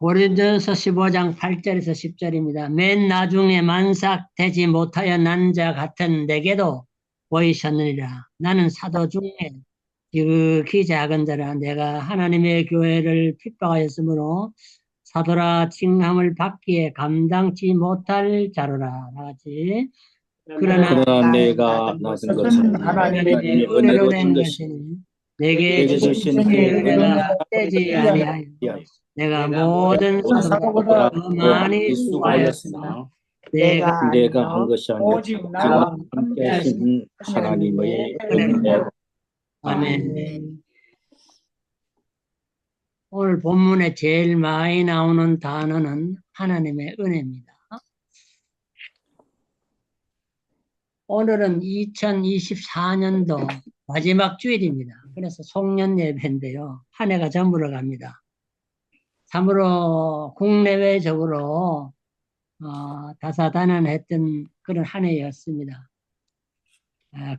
고린도서 15장 8절에서 10절입니다. 맨 나중에 만삭되지 못하여 난 자 같은 내게도 보이셨느니라. 나는 사도 중에 지극히 작은 자라. 내가 하나님의 교회를 핍박하였으므로 사도라 칭함을 받기에 감당치 못할 자로라. 나같이 그러나 그러나 내가 내가 낮은 것은 하나님의 하나님의 은혜로 은혜로 된 된 것이니 것이니 내게 내게 주신 주신 그 그의 은혜가 은혜가 헛되지 되지 아니하여 아니하여 내가 모든 모든 사도보다 사도보다 더 더 많이 많이 수고하였으나 수고하였으나 내가 내가 한 것이 아니라 오직 지금 나와 함께 함께 하신 하나님의 하나님의 은혜로. 은혜로. 아멘. 아멘. 오늘 본문에 제일 많이 나오는 단어는 하나님의 은혜입니다. 오늘은 2024년도 마지막 주일입니다. 그래서 송년 예배인데요. 한 해가 저물어 갑니다. 참으로 국내외적으로 다사다난했던 그런 한 해였습니다.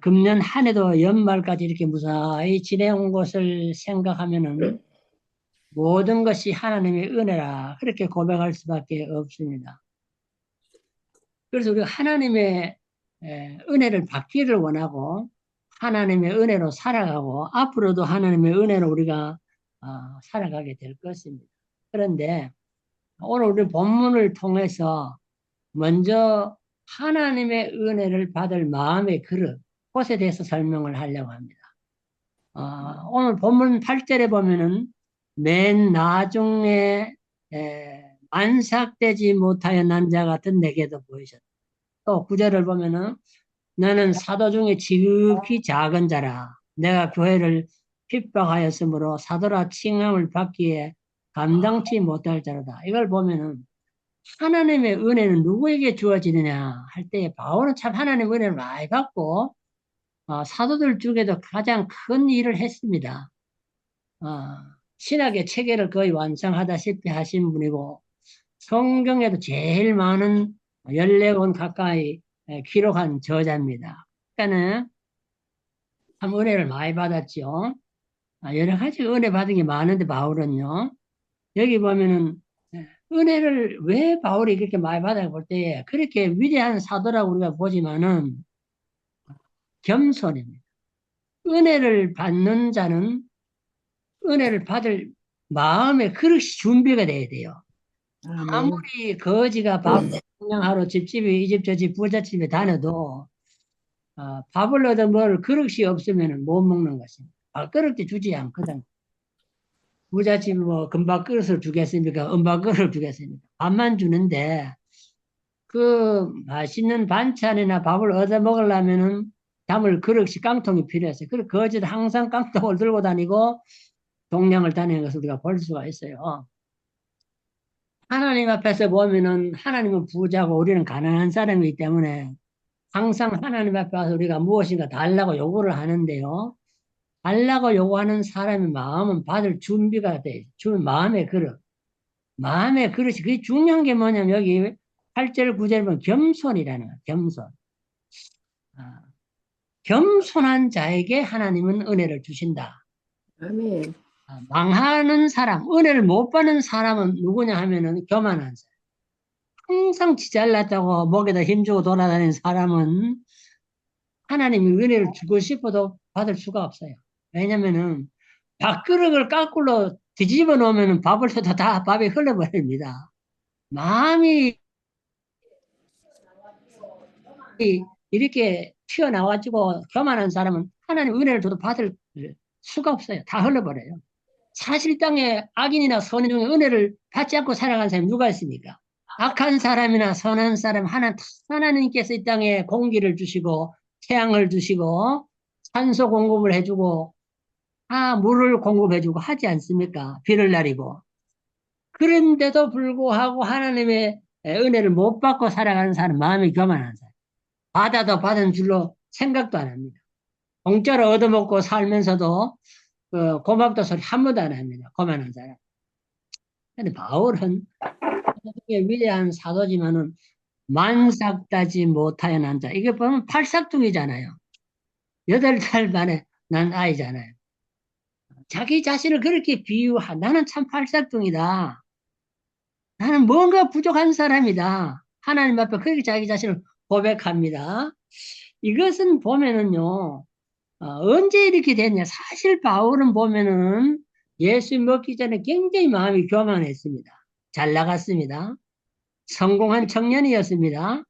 금년 한 해도 연말까지 이렇게 무사히 지내온 것을 생각하면은 모든 것이 하나님의 은혜라 그렇게 고백할 수밖에 없습니다. 그래서 우리가 하나님의 은혜를 받기를 원하고 하나님의 은혜로 살아가고 앞으로도 하나님의 은혜로 우리가 살아가게 될 것입니다. 그런데 오늘 우리 본문을 통해서 먼저 하나님의 은혜를 받을 마음의 그릇, 그것에 대해서 설명을 하려고 합니다. 오늘 본문 8절에 보면은 맨 나중에 만삭되지 못하여 난 자 같은 내게도 보이셨다. 또 9절을 보면은 너는 사도 중에 지극히 작은 자라. 내가 교회를 핍박하였으므로 사도라 칭함을 받기에 감당치 못할 자로다. 이걸 보면은 하나님의 은혜는 누구에게 주어지느냐 할 때 바울은 참 하나님의 은혜를 많이 받고 사도들 중에도 가장 큰 일을 했습니다. 신학의 체계를 거의 완성하다시피 하신 분이고 성경에도 제일 많은 14권 가까이 기록한 저자입니다. 그러니까는 참 은혜를 많이 받았죠. 여러 가지 은혜 받은 게 많은데 바울은요. 여기 보면은 은혜를 왜 바울이 그렇게 많이 받아 볼 때에 그렇게 위대한 사도라고 우리가 보지만은 겸손입니다. 은혜를 받는 자는 은혜를 받을 마음의 그릇이 준비가 돼야 돼요. 아무리 거지가 밥 공양하러 집집이 이 집 저 집 부잣집에 다녀도 밥을 얻어 먹을 그릇이 없으면 못 먹는 것입니다. 밥그릇도 주지 않거든. 부잣집이 뭐 금밥 그릇을 주겠습니까? 은밥 그릇을 주겠습니까? 밥만 주는데 그 맛있는 반찬이나 밥을 얻어 먹으려면은 담을 그릇이 깡통이 필요했어요. 그래서 거지도 항상 깡통을 들고 다니고 동량을 다니는 것을 우리가 볼 수가 있어요. 하나님 앞에서 보면은 하나님은 부자고 우리는 가난한 사람이기 때문에 항상 하나님 앞에 와서 우리가 무엇인가 달라고 요구를 하는데요. 달라고 요구하는 사람의 마음은 받을 준비가 돼. 마음의 그릇. 마음의 그릇이 그게 중요한 게 뭐냐면 여기 8절 9절 보면 겸손이라는 거예요. 겸손. 아, 겸손한 자에게 하나님은 은혜를 주신다. 아멘. 망하는 사람, 은혜를 못 받는 사람은 누구냐 하면은 교만한 사람. 항상 지 잘났다고 목에다 힘주고 돌아다니는 사람은 하나님이 은혜를 주고 싶어도 받을 수가 없어요. 왜냐면은 밥그릇을 거꾸로 뒤집어 놓으면 밥을 써도 다 밥이 흘러버립니다. 마음이 이렇게 튀어나와가지고 교만한 사람은 하나님 은혜를 줘도 받을 수가 없어요. 다 흘러버려요. 사실 땅에 악인이나 선인 중에 은혜를 받지 않고 살아가는 사람이 누가 있습니까? 악한 사람이나 선한 사람 하나님께서 이 땅에 공기를 주시고 태양을 주시고 산소 공급을 해주고 물을 공급해주고 하지 않습니까? 비를 내리고. 그런데도 불구하고 하나님의 은혜를 못 받고 살아가는 사람, 마음이 교만한 사람. 받아도 받은 줄로 생각도 안 합니다. 공짜로 얻어먹고 살면서도 고맙다 소리 한 번도 안 합니다. 교만한 사람. 근데 바울은 위대한 사도지만은 만삭다지 못하여 난 자. 이게 보면 팔삭둥이잖아요. 8달 만에 난 아이잖아요. 자기 자신을 그렇게 비유한 나는 참 팔삭둥이다. 나는 뭔가 부족한 사람이다. 하나님 앞에 그렇게 자기 자신을 고백합니다. 이것은 보면은요, 언제 이렇게 됐냐. 사실 바울은 보면은 예수 먹기 전에 굉장히 마음이 교만했습니다. 잘 나갔습니다. 성공한 청년이었습니다.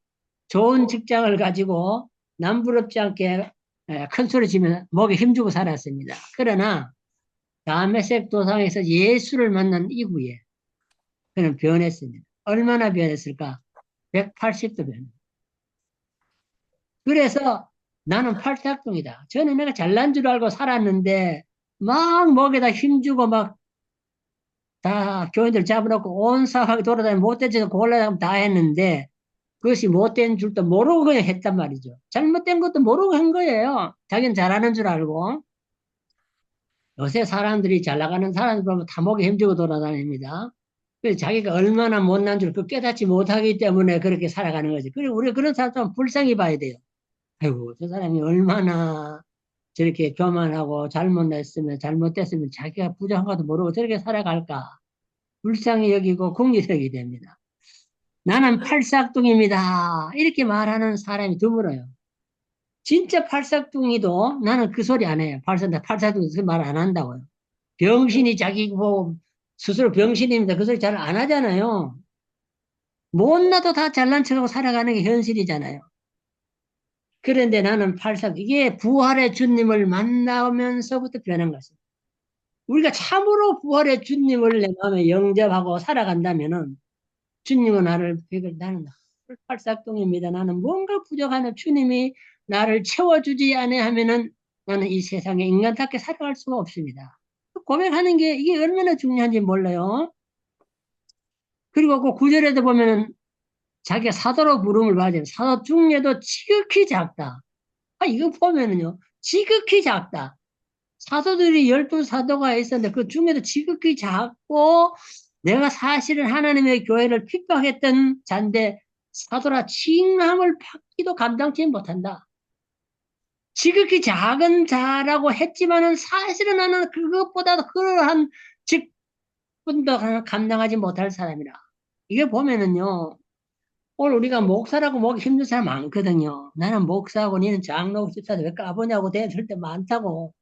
좋은 직장을 가지고 남부럽지 않게 큰 소리 치면서 목에 힘주고 살았습니다. 그러나 다메섹 도상에서 예수를 만난 이후에 그는 변했습니다. 얼마나 변했을까? 180도 변. 그래서 나는 팔딱동이다. 저는 내가 잘난 줄 알고 살았는데 막 목에다 힘주고 막 다 교인들 잡아놓고 온 사하게 돌아다니며 못된 짓을 골라다니면 다 했는데 그것이 못된 줄도 모르고 그냥 했단 말이죠. 잘못된 것도 모르고 한 거예요. 자기는 잘하는 줄 알고. 요새 사람들이 잘 나가는 사람들 보면 다 목에 힘주고 돌아다닙니다. 그래서 자기가 얼마나 못난 줄 그 깨닫지 못하기 때문에 그렇게 살아가는 거지. 그리고 우리가 그런 사람 좀 불쌍히 봐야 돼요. 아이고, 저 사람이 얼마나 저렇게 교만하고 잘못됐으면 자기가 부족한 것도 모르고 저렇게 살아갈까. 불쌍히 여기고 궁리되게 됩니다. 나는 팔싹둥입니다. 이렇게 말하는 사람이 드물어요. 진짜 팔싹둥이도 나는 그 소리 안 해요. 팔싹둥이 그 말 안 한다고요. 병신이 자기 뭐 스스로 병신입니다. 그 소리 잘 안 하잖아요. 못나도 다 잘난 척하고 살아가는 게 현실이잖아요. 그런데 나는 이게 부활의 주님을 만나면서부터 변한 것입니다. 우리가 참으로 부활의 주님을 내 마음에 영접하고 살아간다면은 주님은 나는 팔싹동입니다. 나는 뭔가 부족하는 주님이 나를 채워주지 않으면은 나는 이 세상에 인간답게 살아갈 수가 없습니다. 고백하는 게 이게 얼마나 중요한지 몰라요. 그리고 그 구절에도 보면은 자기가 사도로 부름을 받아요. 사도 중에도 지극히 작다. 이거 보면은요, 지극히 작다. 사도들이 12사도가 있었는데 그 중에도 지극히 작고 내가 사실은 하나님의 교회를 핍박했던 자인데 사도라 칭함을 받기도 감당치 못한다. 지극히 작은 자라고 했지만은 사실은 나는 그것보다도 그러한 직분도 감당하지 못할 사람이라. 이게 보면은요, 오늘 우리가 목사라고 목이 힘든 사람 많거든요. 나는 목사하고 니는 장로고 집사도 왜 까보냐고 대들 때 많다고.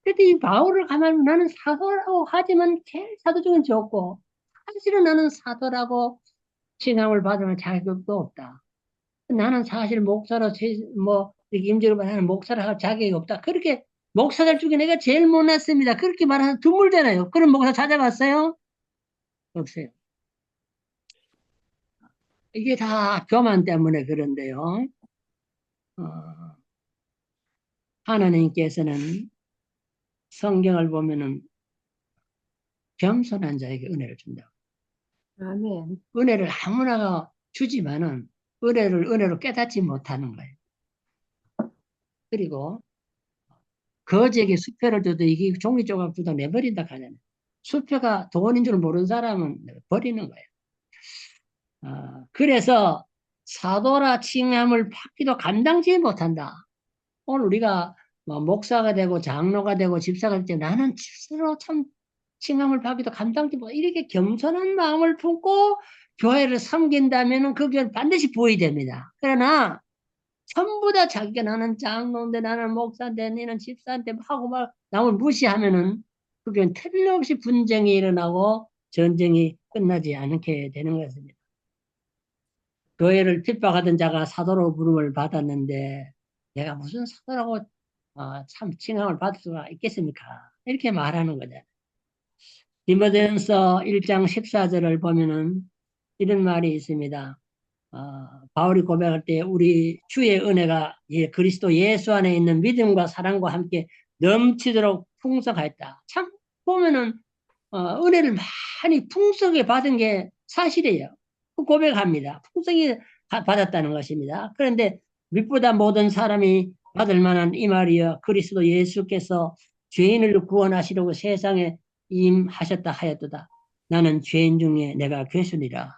근데 이 바울을 가만히 보면 나는 사도라고 하지만 제일 사도 중엔 적고 사실은 나는 사도라고 칭함을 받으면 자격도 없다. 나는 사실 목사로 뭐 이렇게 임직을 받는 목사라 할 자격이 없다. 그렇게 목사들 중에 내가 제일 못났습니다. 그렇게 말하는 드물잖아요. 그런 목사 찾아봤어요? 없어요. 이게 다 교만 때문에 그런데요. 어, 하나님께서는 성경을 보면은 겸손한 자에게 은혜를 준다. 아멘. 은혜를 아무나 주지만은 은혜로 깨닫지 못하는 거예요. 그리고 거지에게 수표를 줘도 이게 종이 조각 주도 내버린다 하잖아요. 수표가 돈인 줄 모르는 사람은 버리는 거예요. 그래서 사도라 칭함을 받기도 감당치 못한다. 오늘 우리가 뭐 목사가 되고 장로가 되고 집사가 될 때 나는 스스로 참 칭함을 받기도 감당치 못 이렇게 겸손한 마음을 품고 교회를 섬긴다면은 그 교회는 반드시 부이 됩니다. 그러나 전부 다 자기가 나는 장로인데 나는 목사인데 너는 집사인데 하고 막 남을 무시하면은 그 교회는 틀림없이 분쟁이 일어나고 전쟁이 끝나지 않게 되는 것입니다. 교회를 핍박하던 자가 사도로 부름을 받았는데 내가 무슨 사도라고 참 칭함을 받을 수가 있겠습니까? 이렇게 말하는 거죠. 디모데전서 1장 14절을 보면은 이런 말이 있습니다. 바울이 고백할 때 우리 주의 은혜가 그리스도 예수 안에 있는 믿음과 사랑과 함께 넘치도록 풍성하였다. 참 보면은 은혜를 많이 풍성하게 받은 게 사실이에요. 그 고백합니다. 풍성히 받았다는 것입니다. 그런데 믿보다 모든 사람이 받을 만한 이 말이여 그리스도 예수께서 죄인을 구원하시려고 세상에 임하셨다 하였도다. 나는 죄인 중에 내가 괴순이라.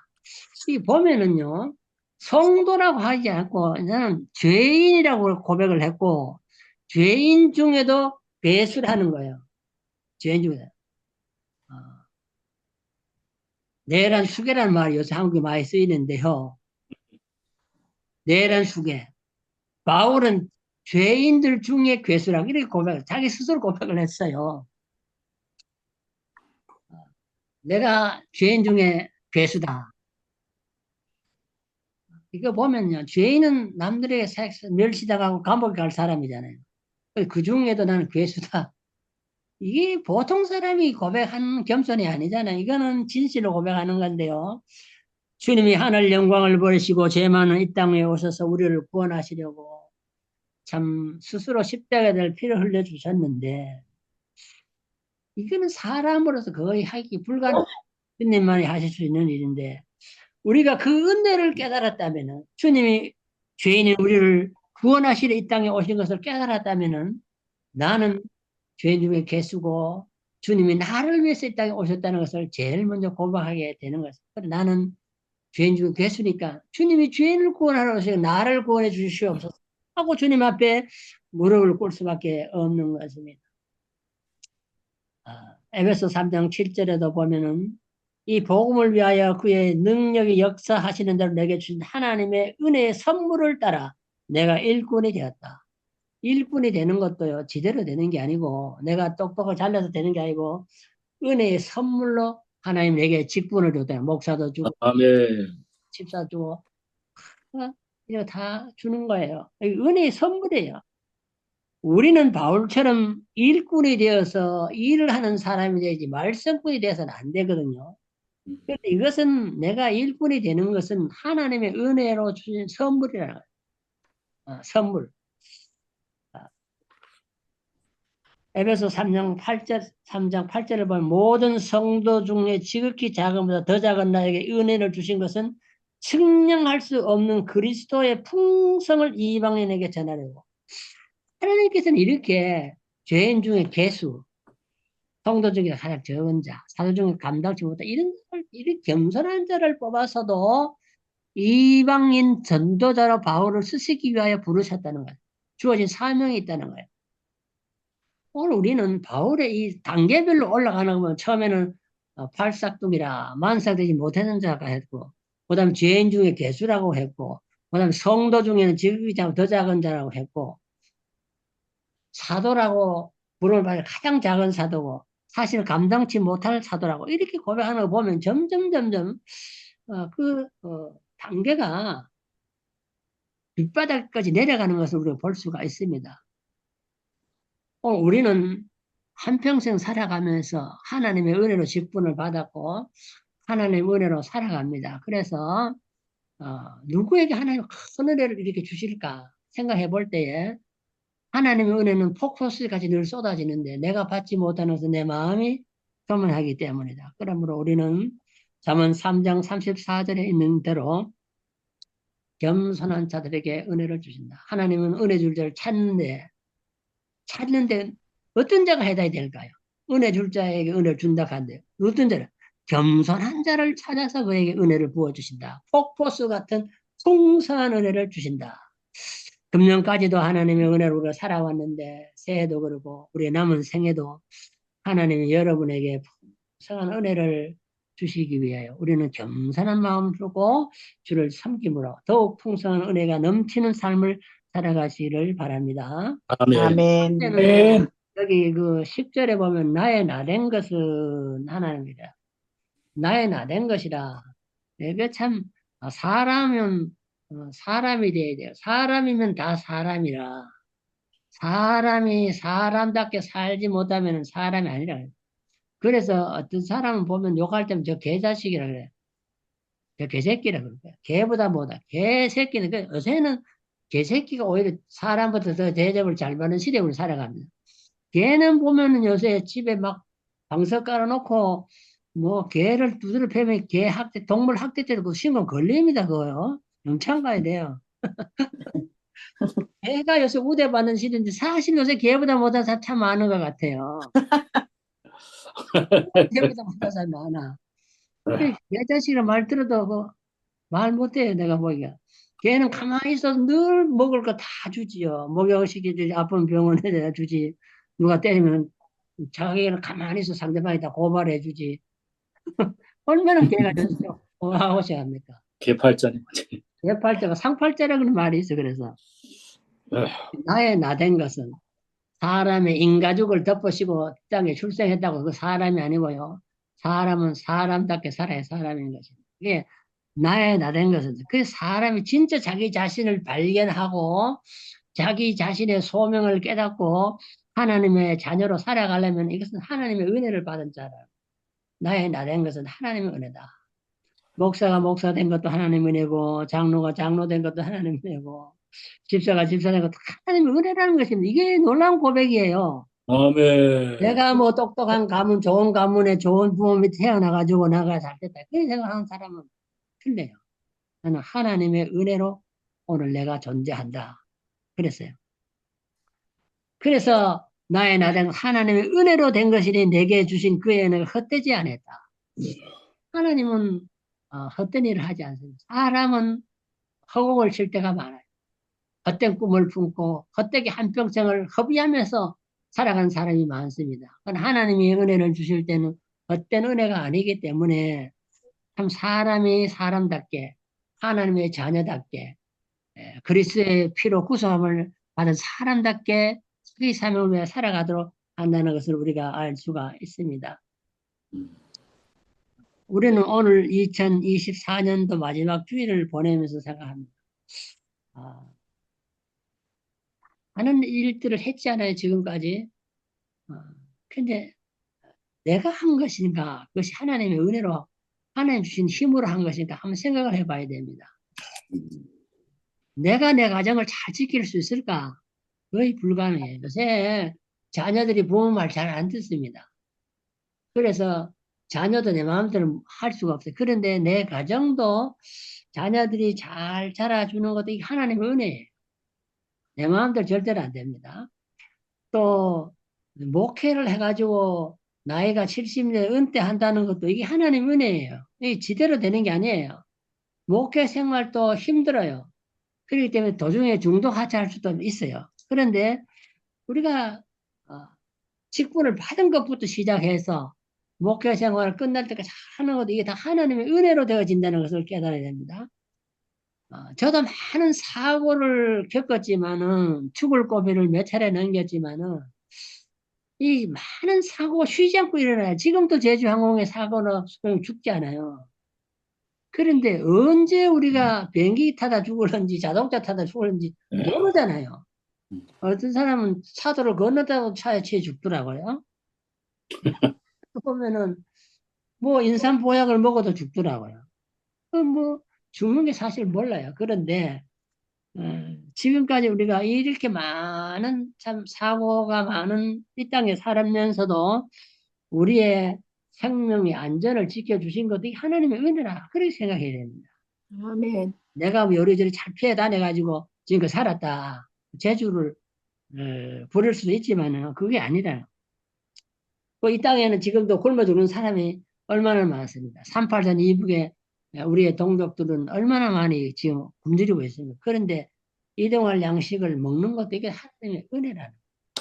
이 보면은요, 성도라고 하지 않고 나는 죄인이라고 고백을 했고 죄인 중에도 괴수를 하는 거예요. 죄인 중에. 내란 수계라는 말이 요새 한국에 많이 쓰이는데요. 내란 수계. 바울은 죄인들 중에 괴수라고 이렇게 자기 스스로 고백을 했어요. 내가 죄인 중에 괴수다. 이거 보면요. 죄인은 남들에게 멸시당하고 감옥에 갈 사람이잖아요. 그 중에도 나는 괴수다. 이게 보통 사람이 고백하는 겸손이 아니잖아요. 이거는 진실로 고백하는 건데요. 주님이 하늘 영광을 버리시고 죄 많은 이 땅에 오셔서 우리를 구원하시려고 참 스스로 십자가에 될 피를 흘려주셨는데 이거는 사람으로서 거의 하기 불가능. 주님만이 하실 수 있는 일인데 우리가 그 은혜를 깨달았다면은 주님이 죄인인 우리를 구원하시려 이 땅에 오신 것을 깨달았다면은 나는 죄인 중에 개수고 주님이 나를 위해서 이 땅에 오셨다는 것을 제일 먼저 고백하게 되는 것입니다. 나는 죄인 중에 개수니까 주님이 죄인을 구원하러 오시고 나를 구원해 주시옵소서 하고 주님 앞에 무릎을 꿇을 수밖에 없는 것입니다. 에베소 3장 7절에도 보면은 이 복음을 위하여 그의 능력이 역사하시는 대로 내게 주신 하나님의 은혜의 선물을 따라 내가 일꾼이 되었다. 일꾼이 되는 것도요, 지대로 되는 게 아니고, 내가 똑똑하고 잘나서 되는 게 아니고, 은혜의 선물로 하나님 내게 직분을 줬다. 목사도 주고, 아멘. 집사 주고, 이거 다 주는 거예요. 은혜의 선물이에요. 우리는 바울처럼 일꾼이 되어서 일을 하는 사람이 되지 말썽꾼이 되어서는 안 되거든요. 그런데 이것은 내가 일꾼이 되는 것은 하나님의 은혜로 주신 선물이라는 거예요. 선물. 에베소 3장 8절, 3장 8절을 보면 모든 성도 중에 지극히 작은보다 더 작은 나에게 은혜를 주신 것은 측량할 수 없는 그리스도의 풍성을 이방인에게 전하려고. 하나님께서는 이렇게 죄인 중에 개수, 성도 중에 가장 적은 자, 사도 중에 감당치 못한 이런 이렇게 겸손한 자를 뽑아서도 이방인 전도자로 바울을 쓰시기 위하여 부르셨다는 거예요. 주어진 사명이 있다는 거예요. 오늘 우리는 바울의 이 단계별로 올라가는 거 보면 처음에는 팔싹둥이라 만삭되지 못하는 자가 했고, 그 다음에 죄인 중에 개수라고 했고, 그 다음에 성도 중에는 지극히 더 작은 자라고 했고, 사도라고 부름을 받을 가장 작은 사도고, 사실 감당치 못할 사도라고 이렇게 고백하는 거 보면 점점 단계가 밑바닥까지 내려가는 것을 우리가 볼 수가 있습니다. 우리는 한평생 살아가면서 하나님의 은혜로 직분을 받았고 하나님의 은혜로 살아갑니다. 그래서 누구에게 하나님 큰 은혜를 이렇게 주실까 생각해 볼 때에 하나님의 은혜는 폭포수같이 늘 쏟아지는데 내가 받지 못하는 것은 내 마음이 교만하기 때문이다. 그러므로 우리는 잠언 3장 34절에 있는 대로 겸손한 자들에게 은혜를 주신다. 하나님은 은혜 줄 자를 찾는데 어떤 자가 해당이 될까요? 은혜 줄 자에게 은혜를 준다 한대요. 어떤 자를? 겸손한 자를 찾아서 그에게 은혜를 부어주신다. 폭포수 같은 풍성한 은혜를 주신다. 금년까지도 하나님의 은혜로 우리가 살아왔는데 새해도 그러고 우리 남은 생에도 하나님이 여러분에게 풍성한 은혜를 주시기 위하여 우리는 겸손한 마음을 주고 주를 섬김으로 더욱 풍성한 은혜가 넘치는 삶을 살아가시기를 바랍니다. 아멘. 아멘. 여기 그 10절에 보면 나의 나된 것은 하나님이라. 나의 나된 것이라. 이게 참 사람은 사람이 돼야 돼요. 사람이면 다 사람이라. 사람이 사람답게 살지 못하면 사람이 아니라. 그래서 어떤 사람은 보면 욕할 때면 저 개자식이라 그래. 저 개새끼라 그래. 개보다 뭐다. 개새끼는 요새는 개새끼가 오히려 사람보다 더 대접을 잘 받는 시대에 우리 살아갑니다. 개는 보면은 요새 집에 막 방석 깔아놓고 뭐 개를 두드려 패면 개 학대, 동물 학대 때도 그 신고 걸립니다, 그거요. 영창 가야 돼요. 개가 요새 우대받는 시대인데 사실 요새 개보다 못한 사람 참 많은 것 같아요. 개보다 못한 사람이 많아. 내 자식이랑 말 들어도 말 못해요, 내가 보기가. 걔는 가만히 있어도 늘 먹을 거 다 주지요. 목욕시켜주지, 아픈 병원에 다 주지. 누가 때리면 자기는 가만히 있어 상대방이 다 고발해주지. 얼마나 걔가 좋죠. 하고자 합니까? 개팔자네. 대팔자가 상팔자라는 말이 있어. 그래서 나의 나된 것은 사람의 인가죽을 덮으시고 땅에 출생했다고 그 사람이 아니고요. 사람은 사람답게 살아야 사람인 것입니다. 이게 나의 나된 것은 그 사람이 진짜 자기 자신을 발견하고 자기 자신의 소명을 깨닫고 하나님의 자녀로 살아가려면 이것은 하나님의 은혜를 받은 자라. 나의 나된 것은 하나님의 은혜다. 목사가 목사 된 것도 하나님의 은혜고 장로가 장로 된 것도 하나님의 은혜고 집사가 집사 된 것도 하나님의 은혜라는 것입니다. 이게 놀라운 고백이에요. 아멘. 내가 뭐 똑똑한 가문, 좋은 가문에 좋은 부모 밑에 태어나가지고 나가 잘 됐다. 그렇게 생각하는 사람은 틀려요. 나는 하나님의 은혜로 오늘 내가 존재한다. 그랬어요. 그래서 나의 나된 하나님의 은혜로 된 것이니 내게 주신 그의 은혜가 헛되지 않았다. 하나님은 헛된 일을 하지 않습니다. 사람은 허공을 칠 때가 많아요. 헛된 꿈을 품고 헛되게 한평생을 허비하면서 살아가는 사람이 많습니다. 그러나 하나님이 은혜를 주실 때는 헛된 은혜가 아니기 때문에 참 사람이 사람답게 하나님의 자녀답게 그리스도의 피로 구속함을 받은 사람답게 자기 삶을 위해 살아가도록 한다는 것을 우리가 알 수가 있습니다. 우리는 오늘 2024년도 마지막 주일을 보내면서 생각합니다. 많은 일들을 했잖아요, 지금까지. 근데 내가 한 것인가, 그것이 하나님의 은혜로, 하나님 주신 힘으로 한 것인가 한번 생각을 해봐야 됩니다. 내가 내 가정을 잘 지킬 수 있을까? 거의 불가능해요. 요새 자녀들이 부모 말 잘 안 듣습니다. 그래서 자녀도 내 마음대로 할 수가 없어요. 그런데 내 가정도 자녀들이 잘 자라주는 것도 이게 하나님의 은혜예요. 내 마음대로 절대로 안 됩니다. 또 목회를 해가지고 나이가 70년 은퇴한다는 것도 이게 하나님 은혜예요. 이게 지대로 되는 게 아니에요. 목회 생활도 힘들어요. 그렇기 때문에 도중에 중도 하차할 수도 있어요. 그런데 우리가 직분을 받은 것부터 시작해서 목회 생활을 끝날 때까지 하는 것도 이게 다 하나님의 은혜로 되어진다는 것을 깨달아야 됩니다. 저도 많은 사고를 겪었지만은 죽을 고비를 몇 차례 넘겼지만은 이 많은 사고가 쉬지 않고 일어나요. 지금도 제주항공의 사고는 죽지 않아요. 그런데 언제 우리가 비행기 타다 죽을는지 자동차 타다 죽을는지 모르잖아요. 어떤 사람은 차도를 건너다가 차에 치여 죽더라고요. 보면은 뭐 인삼보약을 먹어도 죽더라고요. 뭐 죽는 게 사실 몰라요. 그런데 지금까지 우리가 이렇게 많은 참 사고가 많은 이 땅에 살면서도 우리의 생명의 안전을 지켜주신 것도 하나님의 은혜라 그렇게 생각해야 됩니다. 아멘. 내가 뭐 요리조리 잘 피해 다녀가지고 지금껏 살았다. 재주를 부릴 수도 있지만 그게 아니라 이 땅에는 지금도 굶어 죽는 사람이 얼마나 많습니다. 383 이북에 우리의 동족들은 얼마나 많이 지금 굶주리고 있습니다. 그런데 이동할 양식을 먹는 것도 이게 하나님의 은혜라는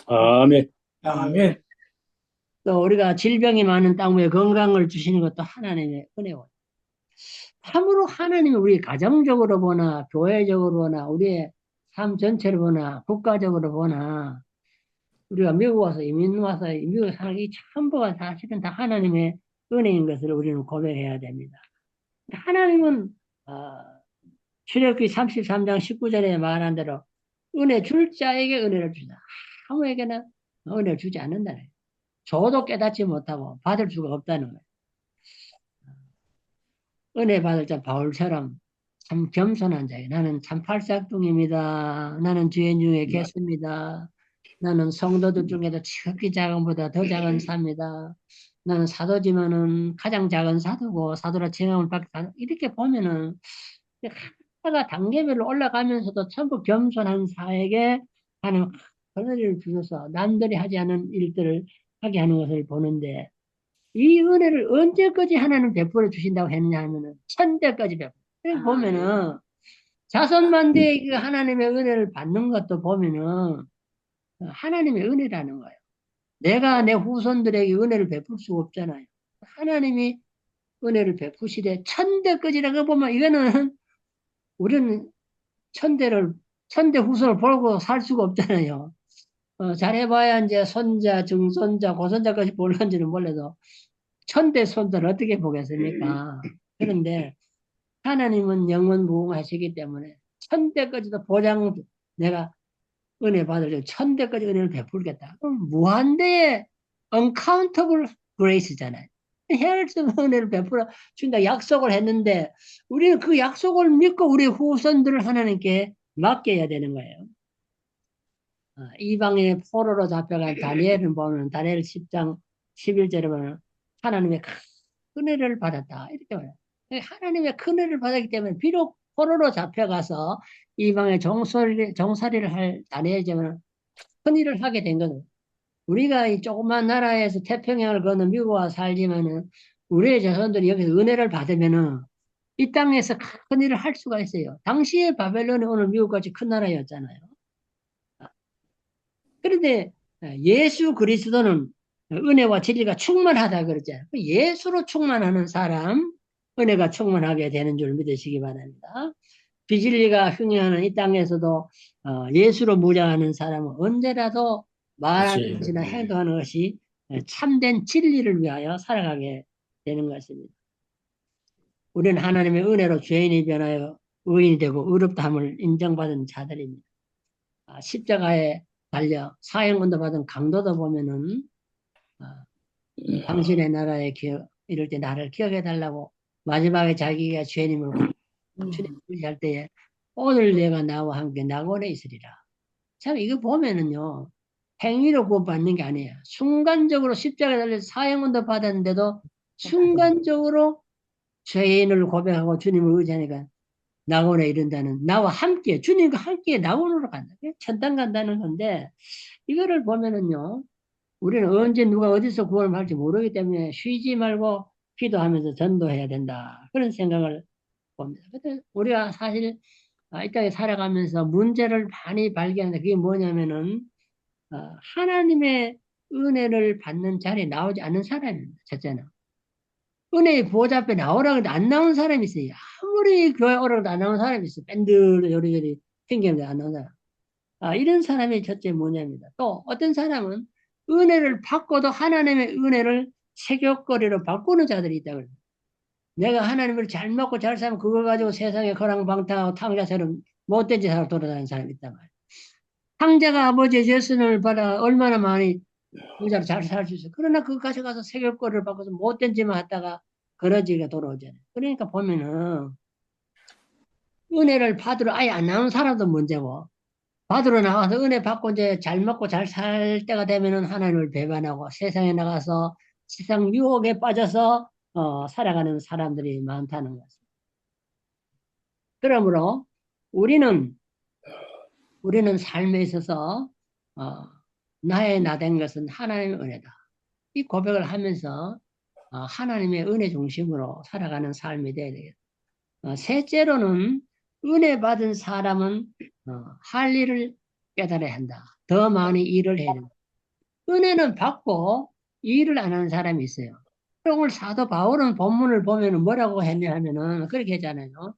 아멘. 아멘. 또 우리가 질병이 많은 땅 위에 건강을 주시는 것도 하나님의 은혜고 참으로 하나님이 우리 가정적으로 보나 교회적으로 보나 우리의 삶 전체를 보나 국가적으로 보나 우리가 미국 와서 이민 와서 미국에 사는 이 전부가 사실은 다 하나님의 은혜인 것을 우리는 고백해야 됩니다. 하나님은 출애굽기 33장 19절에 말한 대로 은혜 줄 자에게 은혜를 주다. 아무에게나 은혜를 주지 않는다는 거예요. 줘도 깨닫지 못하고 받을 수가 없다는 거예요. 은혜 받을 자 바울처럼 참 겸손한 자예요. 나는 참 팔싹둥입니다. 나는 죄인 중에 개수입니다. 나는 성도들 중에도 지극히 작은 보다 더 작은 사입니다. 나는 사도지만은 가장 작은 사도고 사도라 칭함을 받게 이렇게 보면은 하나가 단계별로 올라가면서도 전부 겸손한 사에게 하는 은혜를 주셔서 남들이 하지 않은 일들을 하게 하는 것을 보는데 이 은혜를 언제까지 하나님 베풀어 주신다고 했냐 하면은 천대까지 베풀어. 보면은 자손만대의 그 하나님의 은혜를 받는 것도 보면은 하나님의 은혜라는 거예요. 내가 내 후손들에게 은혜를 베풀 수가 없잖아요. 하나님이 은혜를 베푸시되 천대까지라고 보면 이거는 우리는 천대 후손을 보고 살 수가 없잖아요. 잘해봐야 이제 손자, 증손자, 고손자까지 볼런지는 몰라도 천대 손자를 어떻게 보겠습니까? 그런데 하나님은 영원 무궁하시기 때문에 천대까지도 보장 내가 은혜 받을 천대까지 은혜를 베풀겠다. 그럼 무한대의 uncountable grace잖아요. 헤아릴 수 없는 은혜를 베풀어 준다 약속을 했는데 우리는 그 약속을 믿고 우리 후손들을 하나님께 맡겨야 되는 거예요. 이방인의 포로로 잡혀간 다니엘을 보면 다니엘 10장 11절에 보면 하나님의 큰 은혜를 받았다 이렇게 말해요. 하나님의 큰 은혜를 받았기 때문에 비록 포로로 잡혀가서 이방의 종살이를 할 다니엘이지만 큰 일을 하게 된 거죠. 우리가 이 조그만 나라에서 태평양을 건너 미국 와 살지만은 우리의 자손들이 여기서 은혜를 받으면은 이 땅에서 큰 일을 할 수가 있어요. 당시에 바벨론이 오늘 미국같이 큰 나라였잖아요. 그런데 예수 그리스도는 은혜와 진리가 충만하다 그러잖아요. 예수로 충만하는 사람, 은혜가 충만하게 되는 줄 믿으시기 바랍니다. 비진리가 흥행하는 이 땅에서도 예수로 무장하는 사람은 언제라도 말하는 것이나 행동하는 것이 참된 진리를 위하여 살아가게 되는 것입니다. 우리는 하나님의 은혜로 죄인이 변하여 의인이 되고 의롭다함을 인정받은 자들입니다. 십자가에 달려 사형권도 받은 강도도 보면은 당신의 나라에 이럴 때 나를 기억해 달라고 마지막에 자기가 죄인임을 주님 할 때에 오늘 내가 나와 함께 낙원에 있으리라. 참 이거 보면은요 행위로 구원받는 게 아니에요. 순간적으로 십자가에 달려 사형권도 받았는데도 순간적으로 죄인을 고백하고 주님을 의지하니까 낙원에 이른다는 나와 함께 주님과 함께 낙원으로 간다. 천당 간다는 건데 이거를 보면은요 우리는 언제 누가 어디서 구원을 받을지 모르기 때문에 쉬지 말고 기도하면서 전도해야 된다. 그런 생각을 봅니다. 근데 우리가 사실 이 땅에 살아가면서 문제를 많이 발견하는데 그게 뭐냐면은 하나님의 은혜를 받는 자리에 나오지 않는 사람입니다. 첫째는. 은혜의 보좌 앞에 나오라고 해도 안 나오는 사람이 있어요. 아무리 교회 오라고 해도 안 나오는 사람이 있어요. 밴드 요리조리 핑계는데 안 나오는 사람. 이런 사람이 첫째 뭐냐입니다. 또 어떤 사람은 은혜를 받고도 하나님의 은혜를 세격거리로 바꾸는 자들이 있다고 그래요. 내가 하나님을 잘 먹고 잘 살면 그걸 가지고 세상에 거랑방탕하고 탕자처럼 못된 짓 하고 돌아다니는 사람이 있단 말이에요. 탕자가 아버지의 예수님을 받아 얼마나 많이 부자로 잘 살 수 있어요. 그러나 그거 가져가서 세격거리를 바꿔서 못된 짓만 하다가 거러지게 돌아오잖아요. 그러니까 보면은 은혜를 받으러 아예 안 나오는 사람도 문제고 받으러 나와서 은혜 받고 이제 잘 먹고 잘 살 때가 되면은 하나님을 배반하고 세상에 나가서 세상 유혹에 빠져서 살아가는 사람들이 많다는 것입니다. 그러므로 우리는 삶에 있어서 나의 나된 것은 하나님의 은혜다. 이 고백을 하면서 하나님의 은혜 중심으로 살아가는 삶이 되어야 되겠다. 셋째로는 은혜 받은 사람은 할 일을 깨달아야 한다. 더 많이 일을 해야 된다. 은혜는 받고 일을 안 하는 사람이 있어요. 오늘 사도 바울은 본문을 보면 뭐라고 했냐 하면은 그렇게 했잖아요.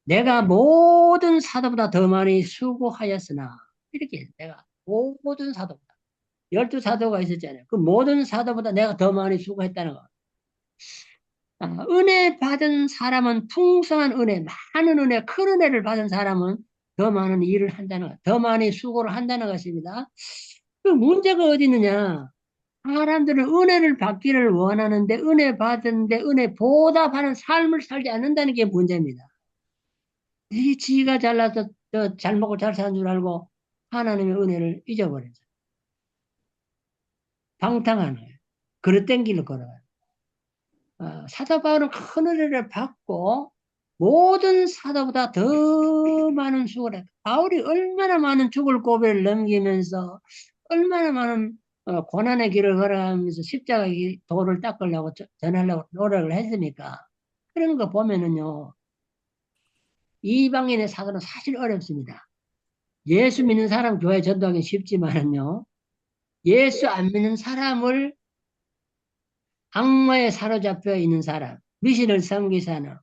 내가 모든 사도보다 더 많이 수고하였으나 이렇게 내가 모든 사도보다 12사도가 있었잖아요. 그 모든 사도보다 내가 더 많이 수고했다는 거. 은혜 받은 사람은 풍성한 은혜, 많은 은혜, 큰 은혜를 받은 사람은 더 많은 일을 한다는 것, 더 많이 수고를 한다는 것입니다. 그 문제가 어디 있느냐? 사람들은 은혜를 받기를 원하는데 은혜 받은데 은혜 보답하는 삶을 살지 않는다는 게 문제입니다. 이 지가 잘나서 잘 먹고 잘 사는 줄 알고 하나님의 은혜를 잊어버리죠. 방탕하는 거예요. 그릇된 길로 걸어가요. 사도 바울은 큰 은혜를 받고 모든 사도보다 더 많은 수고를 했다. 바울이 얼마나 많은 죽을 고비를 넘기면서 얼마나 많은 고난의 길을 걸어가면서 십자가의 도를 닦으려고 전하려고 노력을 했으니까 그런 거 보면은요 이방인의 사도는 사실 어렵습니다. 예수 믿는 사람 교회 전도하기 쉽지만은요 예수 안 믿는 사람을 악마에 사로잡혀 있는 사람, 미신을 섬기사는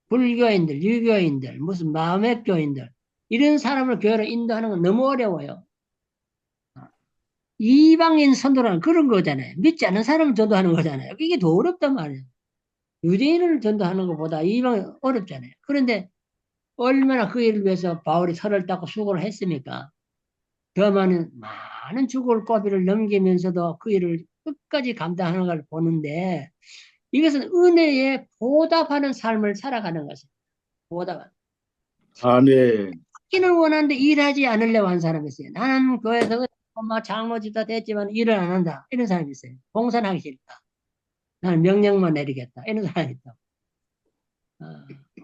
불교인들, 유교인들, 무슨 마음의 교인들, 이런 사람을 교회로 인도하는 건 너무 어려워요. 이방인 선도라는 그런 거잖아요. 믿지 않는 사람을 전도하는 거잖아요. 이게 더 어렵단 말이에요. 유대인을 전도하는 것보다 이방인 어렵잖아요. 그런데 얼마나 그 일을 위해서 바울이 설을 닦고 수고를 했습니까? 더 많은 죽을 고비를 넘기면서도 그 일을 끝까지 감당하는 걸 보는데 이것은 은혜에 보답하는 삶을 살아가는 것입니다. 보답. 아멘. 받기는 원하는데 일하지 않으려고 하는 사람이 있어요. 나는 교회에서 막 장로지도 됐지만 일을 안 한다. 이런 사람이 있어요. 봉사는 하기 싫다. 나는 명령만 내리겠다. 이런 사람이 있다.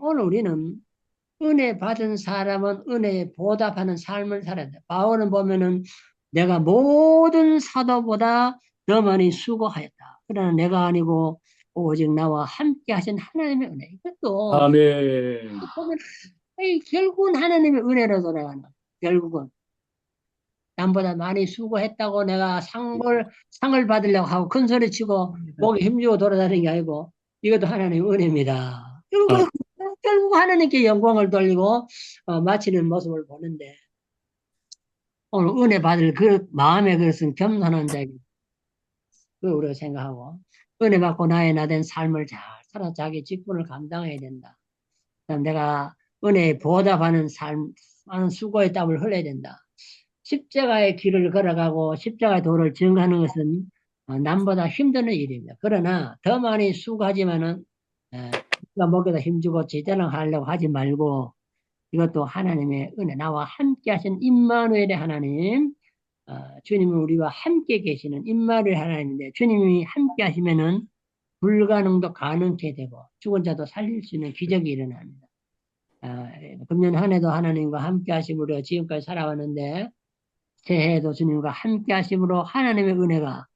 오늘 우리는 은혜 받은 사람은 은혜에 보답하는 삶을 살아야 돼. 바울은 보면은 내가 모든 사도보다 더 많이 수고하였다. 그러나 내가 아니고 오직 나와 함께 하신 하나님의 은혜. 이것도 아멘. 보면 결국은 하나님의 은혜로 돌아가는 거야. 결국은 남보다 많이 수고했다고 내가 상을 받으려고 하고 큰 소리 치고 목에 힘주고 돌아다니는 게 아니고 이것도 하나님의 은혜입니다. 결국 하나님께 영광을 돌리고 마치는 모습을 보는데 오늘 은혜 받을 그 마음의 그릇은 겸손한 자에게 그 우리가 생각하고 은혜 받고 나의 나된 삶을 잘 살아 자기 직분을 감당해야 된다. 그다음 내가 은혜에 보답하는 삶, 많은 수고의 땀을 흘려야 된다. 십자가의 길을 걸어가고 십자가의 도를 증거하는 것은 남보다 힘드는 일입니다. 그러나 더 많이 수고하지만은 누가 목에다 힘주고 제자랑 하려고 하지 말고 이것도 하나님의 은혜, 나와 함께 하신 임마누엘의 하나님, 주님은 우리와 함께 계시는 임마누엘 하나님인데 주님이 함께 하시면은 불가능도 가능케 되고 죽은 자도 살릴 수 있는 기적이 일어납니다. 금년 한 해도 하나님과 함께 하심으로 지금까지 살아왔는데 새해에도 주님과 함께 하심으로 하나님의 은혜가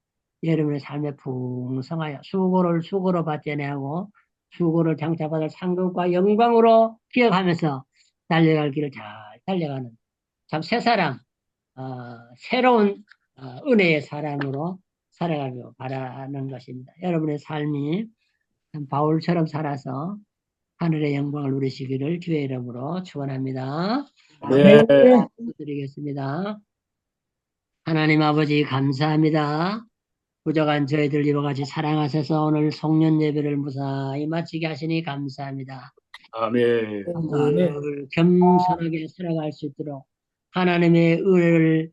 여러분의 삶에 풍성하여 수고로 받지 아니하고 수고를 장차받을 상급과 영광으로 기억하면서 달려갈 길을 잘 달려가는 참 새 사람, 새로운 은혜의 사람으로 살아가길 바라는 것입니다. 여러분의 삶이 참 바울처럼 살아서 하늘의 영광을 누리시기를 주의 이름으로 축원합니다. 네. 드리겠습니다. 하나님 아버지 감사합니다. 부족한 저희들 이와 같이 사랑하셔서 오늘 송년 예배를 무사히 마치게 하시니 감사합니다. 아멘. 늘 겸손하게 살아갈 수 있도록 하나님의 은혜를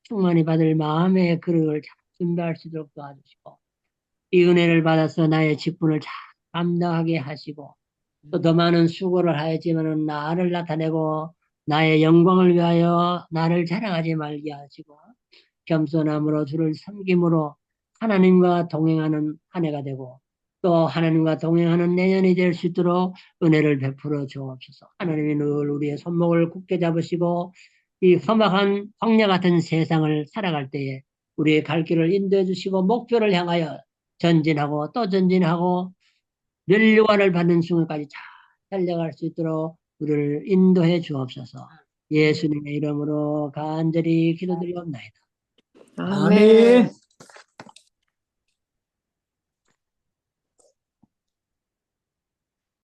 충만히 받을 마음의 그릇을 잘 준비할 수 있도록 도와주시고 이 은혜를 받아서 나의 직분을 잘 감당하게 하시고 또 더 많은 수고를 하였지만은 나를 나타내고 나의 영광을 위하여 나를 자랑하지 말게 하시고 겸손함으로 주를 섬김으로 하나님과 동행하는 한 해가 되고 또 하나님과 동행하는 내년이 될 수 있도록 은혜를 베풀어 주옵소서. 하나님이 늘 우리의 손목을 굳게 잡으시고 이 험악한 광야 같은 세상을 살아갈 때에 우리의 갈 길을 인도해 주시고 목표를 향하여 전진하고 또 전진하고 멸류관을 받는 순간까지 잘 달려갈 수 있도록 우리를 인도해 주옵소서. 예수님의 이름으로 간절히 기도드리옵나이다. 아멘.